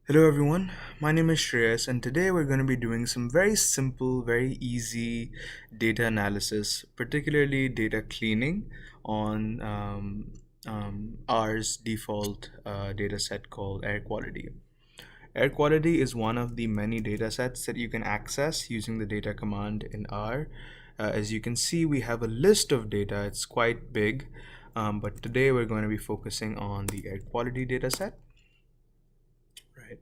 Hello everyone, my name is Shreyas and today we're going to be doing some very simple, very easy data analysis, particularly data cleaning on R's default data set called air quality. Air quality is one of the many data sets that you can access using the data command in R. As you can see, we have a list of data. It's quite big, but today we're going to be focusing on the air quality data set. Right.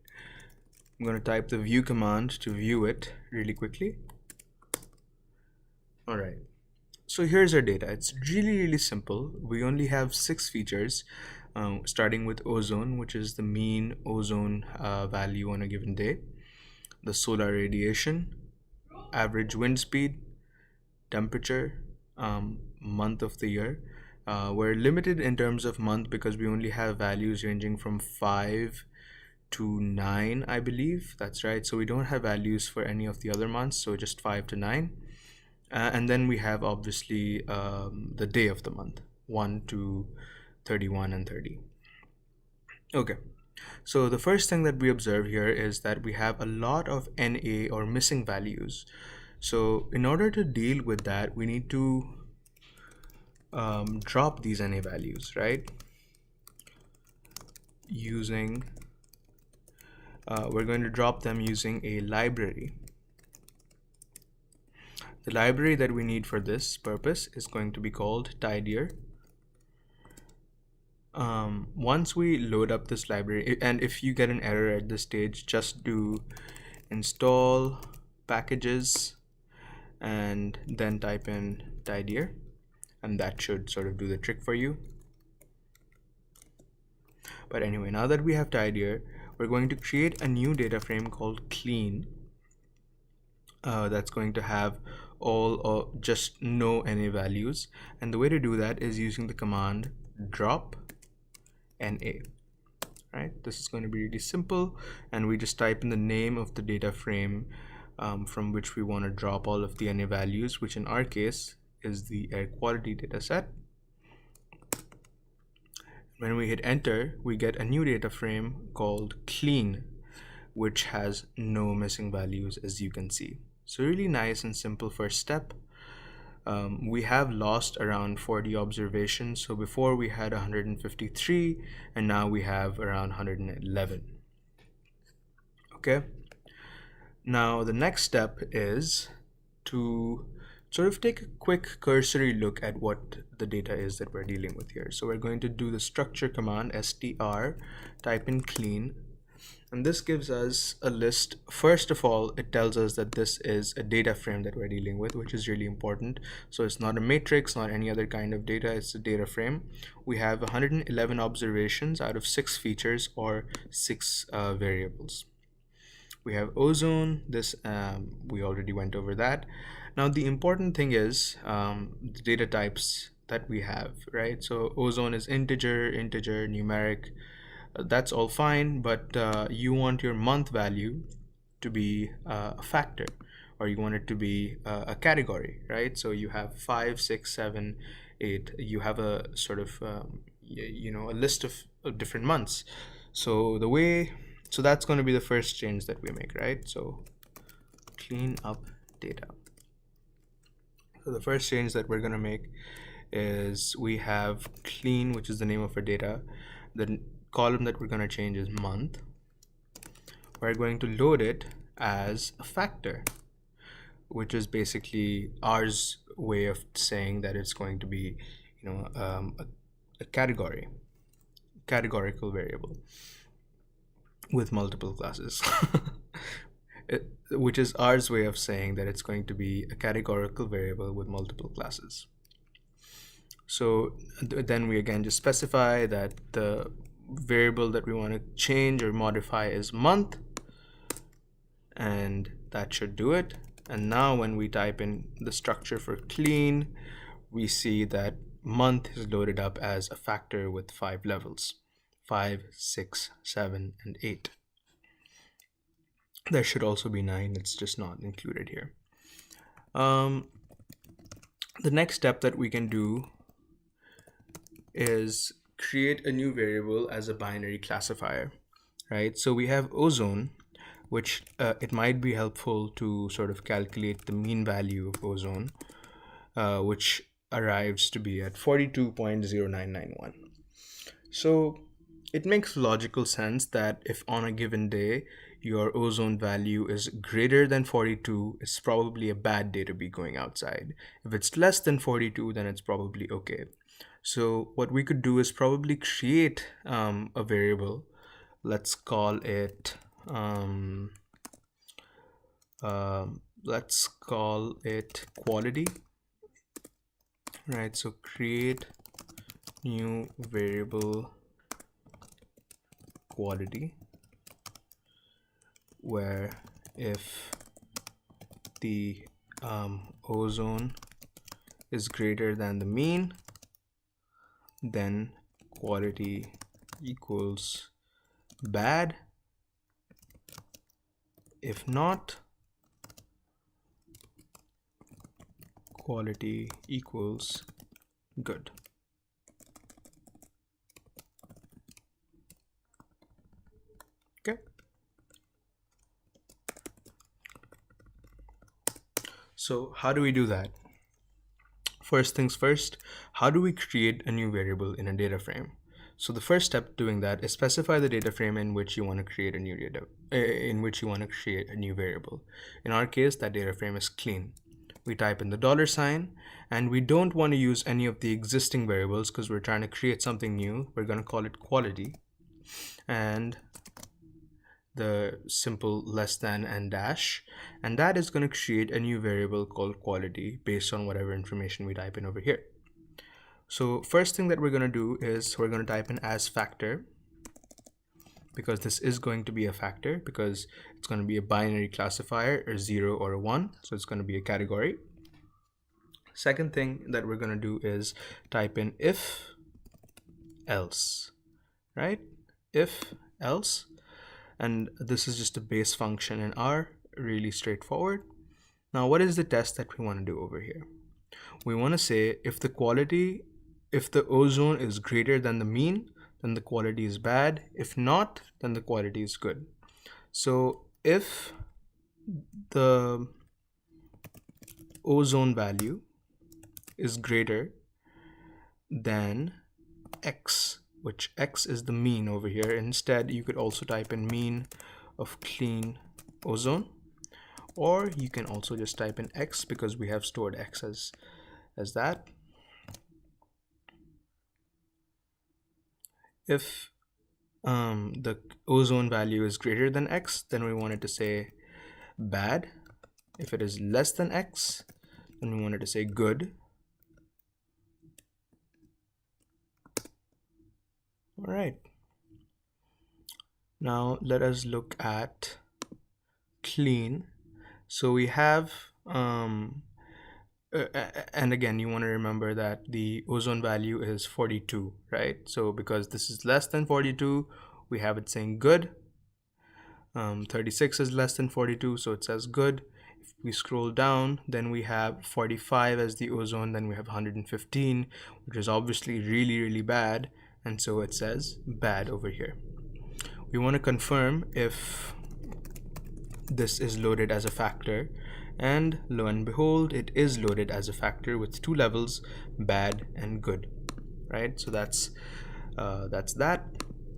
I'm going to type the view command to view it really quickly. All right. So here's our data. It's really simple. We only have 6 features, starting with ozone, which is the mean ozone value on a given day, the solar radiation, average wind speed, temperature, month of the year. We're limited in terms of month because we only have values ranging from 5 to 9, I believe. That's right. So we don't have values for any of the other months, so just 5 to 9. And then we have obviously the day of the month, 1 to 31 and 30. Okay. So the first thing that we observe here is that we have a lot of NA or missing values. So in order to deal with that, we need to drop these NA values, right? We're going to drop them using a library. The library that we need for this purpose is going to be called tidier. Once we load up this library, and if you get an error at this stage, just do install packages and then type in tidier, and that should sort of do the trick for you. But anyway, now that we have tidier, we're going to create a new data frame called clean. That's going to have all just no NA values, and the way to do that is using the command drop NA. Right, this is going to be really simple, and we just type in the name of the data frame from which we want to drop all of the NA values, which in our case is the air quality data set. When we hit enter, we get a new data frame called clean, which has no missing values, as you can see. So really nice and simple first step. We have lost around 40 observations. So before we had 153 and now we have around 111. Okay. Now the next step is to sort of take a quick cursory look at what the data is that we're dealing with here. So we're going to do the structure command str, type in clean, and this gives us a list. First of all, it tells us that this is a data frame that we're dealing with, which is really important. So it's not a matrix, not any other kind of data, it's a data frame. We have 111 observations out of 6 features or 6 variables. We have ozone, this we already went over that. Now the important thing is the data types that we have, right? So ozone is integer, numeric, that's all fine, but you want your month value to be a factor, or you want it to be a category, right? So you have 5, 6, 7, 8. You have a sort of a list of different months. So that's going to be the first change that we make, right? So clean up data. So the first change that we're going to make is we have clean, which is the name of our data. The column that we're going to change is month. We're going to load it as a factor, which is basically R's way of saying that it's going to be a categorical variable with multiple classes. Which is R's way of saying that it's going to be a categorical variable with multiple classes. So then we again just specify that the variable that we want to change or modify is month, and that should do it. And now when we type in the structure for clean, we see that month is loaded up as a factor with 5 levels, 5, 6, 7, and 8. There should also be 9, it's just not included here. The next step that we can do is create a new variable as a binary classifier, right? So we have ozone, which it might be helpful to sort of calculate the mean value of ozone, which arrives to be at 42.0991. So it makes logical sense that if on a given day your ozone value is greater than 42, it's probably a bad day to be going outside. If it's less than 42, then it's probably okay. So what we could do is probably create a variable. Let's call it quality, right? So create new variable quality, where if the ozone is greater than the mean, then quality equals bad. If not, quality equals good. Okay. So how do we do that? First things first, how do we create a new variable in a data frame? So the first step doing that is specify the data frame in which you want to create a new variable. In our case, that data frame is clean. We type in the $, and we don't want to use any of the existing variables because we're trying to create something new. We're going to call it quality, and the simple less than and dash, and that is going to create a new variable called quality based on whatever information we type in over here. So first thing that we're going to do is we're going to type in as factor, because this is going to be a factor, because it's going to be a binary classifier, or 0 or a 1, so it's going to be a category. Second thing that we're going to do is type in if else, right? If else, and this is just a base function in R, really straightforward. Now what is the test that we want to do over here? We want to say if the ozone is greater than the mean, then the quality is bad. If not, then the quality is good. So if the ozone value is greater than x, which x is the mean over here, instead you could also type in mean of clean ozone, or you can also just type in x because we have stored x as that. If the ozone value is greater than x, then we wanted to say bad. If it is less than x, then we wanted to say good. All right. Now let us look at clean. So we have and again, you want to remember that the ozone value is 42, right? So because this is less than 42, we have it saying good. 36 is less than 42, so it says good. If we scroll down, then we have 45 as the ozone, then we have 115, which is obviously really bad, and so it says bad over here. We want to confirm if this is loaded as a factor, and lo and behold, it is loaded as a factor with 2 levels, bad and good, right? So that's that.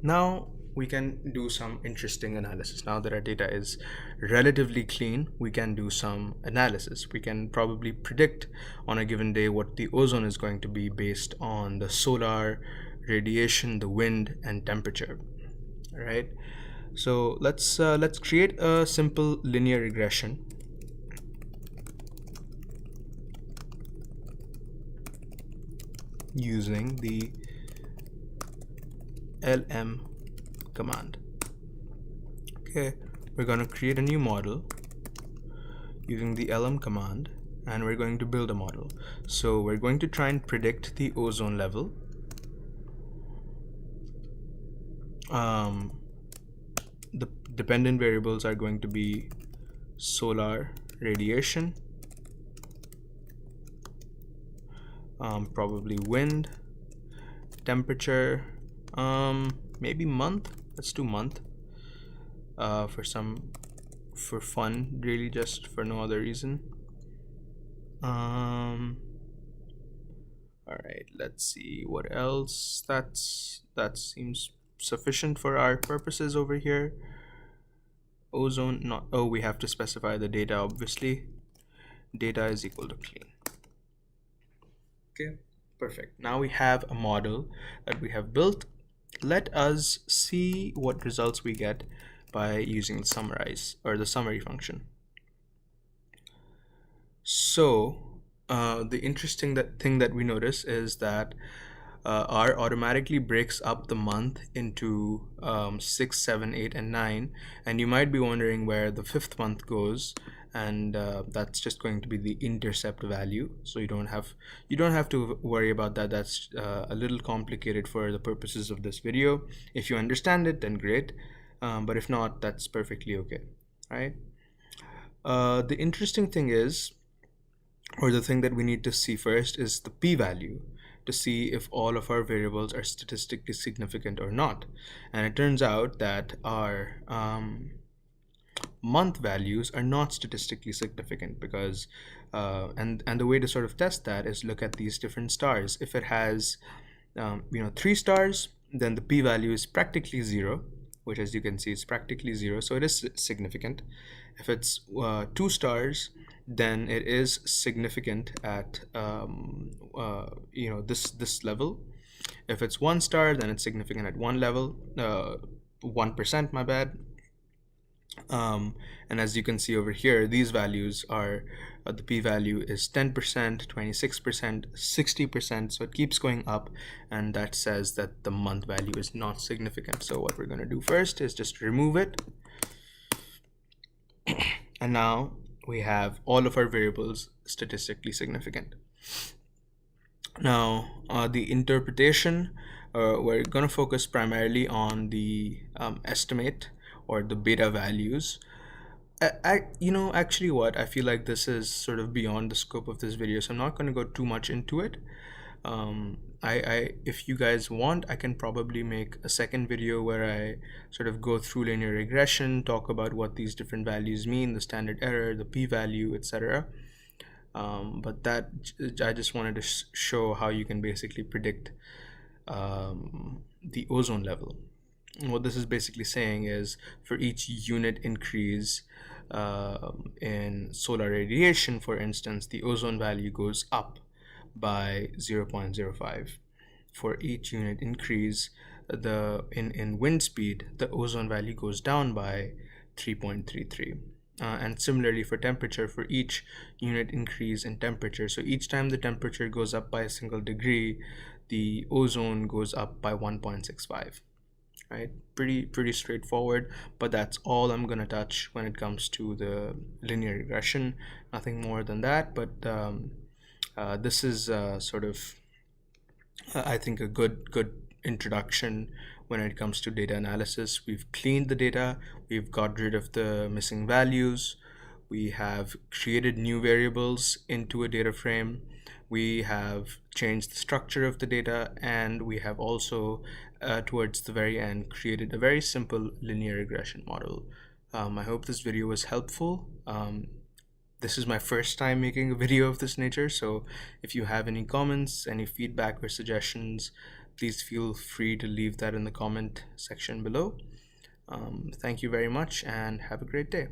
Now we can do some interesting analysis. Now that our data is relatively clean, we can do some analysis. We can probably predict on a given day what the ozone is going to be based on the solar radiation, the wind, and temperature. All right, so let's create a simple linear regression using the lm command. Okay, we're going to create a new model using the lm command, and we're going to build a model. So we're going to try and predict the ozone level. The dependent variables are going to be solar radiation, probably wind, temperature, maybe month. Let's do month. for fun, really, just for no other reason. All right, let's see what else. That seems sufficient for our purposes over here. Ozone, not, oh, we have to specify the data, obviously. Data is equal to clean. Okay, perfect. Now we have a model that we have built. Let us see what results we get by using the summarize or the summary function. So the interesting thing that we notice is that R automatically breaks up the month into 6, 7, 8, and 9, and you might be wondering where the 5th month goes, and that's just going to be the intercept value. So you don't have to worry about that. That's a little complicated for the purposes of this video. If you understand it, then great, but if not, that's perfectly okay. All right. The interesting thing is, or the thing that we need to see first, is the p-value, to see if all of our variables are statistically significant or not. And it turns out that our month values are not statistically significant because and the way to sort of test that is look at these different stars. If it has 3 stars, then the p-value is practically 0, which, as you can see, is practically 0, so it is significant. If it's 2 stars, then it is significant at this level. If it's 1 star, then it's significant at 1 level, 1%, my bad. And as you can see over here, these values are the p-value is 10%, 26%, 60%, so it keeps going up, and that says that the month value is not significant. So what we're going to do first is just remove it, and now we have all of our variables statistically significant. Now the interpretation, we're going to focus primarily on the estimate or the beta values. Actually I feel like this is sort of beyond the scope of this video, so I'm not going to go too much into it. If you guys want, I can probably make a second video where I sort of go through linear regression, talk about what these different values mean, the standard error, the p-value, etc. But that, I just wanted to show how you can basically predict the ozone level. And what this is basically saying is, for each unit increase in solar radiation, for instance, the ozone value goes up by 0.05. For each unit increase in wind speed, the ozone value goes down by 3.33. And similarly for temperature, for each unit increase in temperature, so each time the temperature goes up by a single degree, the ozone goes up by 1.65. Right, pretty straightforward, but that's all I'm gonna touch when it comes to the linear regression. Nothing more than that, but this is sort of I think a good introduction when it comes to data analysis. We've cleaned the data, we've got rid of the missing values, we have created new variables into a data frame, we have changed the structure of the data, and we have also towards the very end created a very simple linear regression model. I hope this video was helpful. This is my first time making a video of this nature, so if you have any comments, any feedback or suggestions, please feel free to leave that in the comment section below. Thank you very much and have a great day.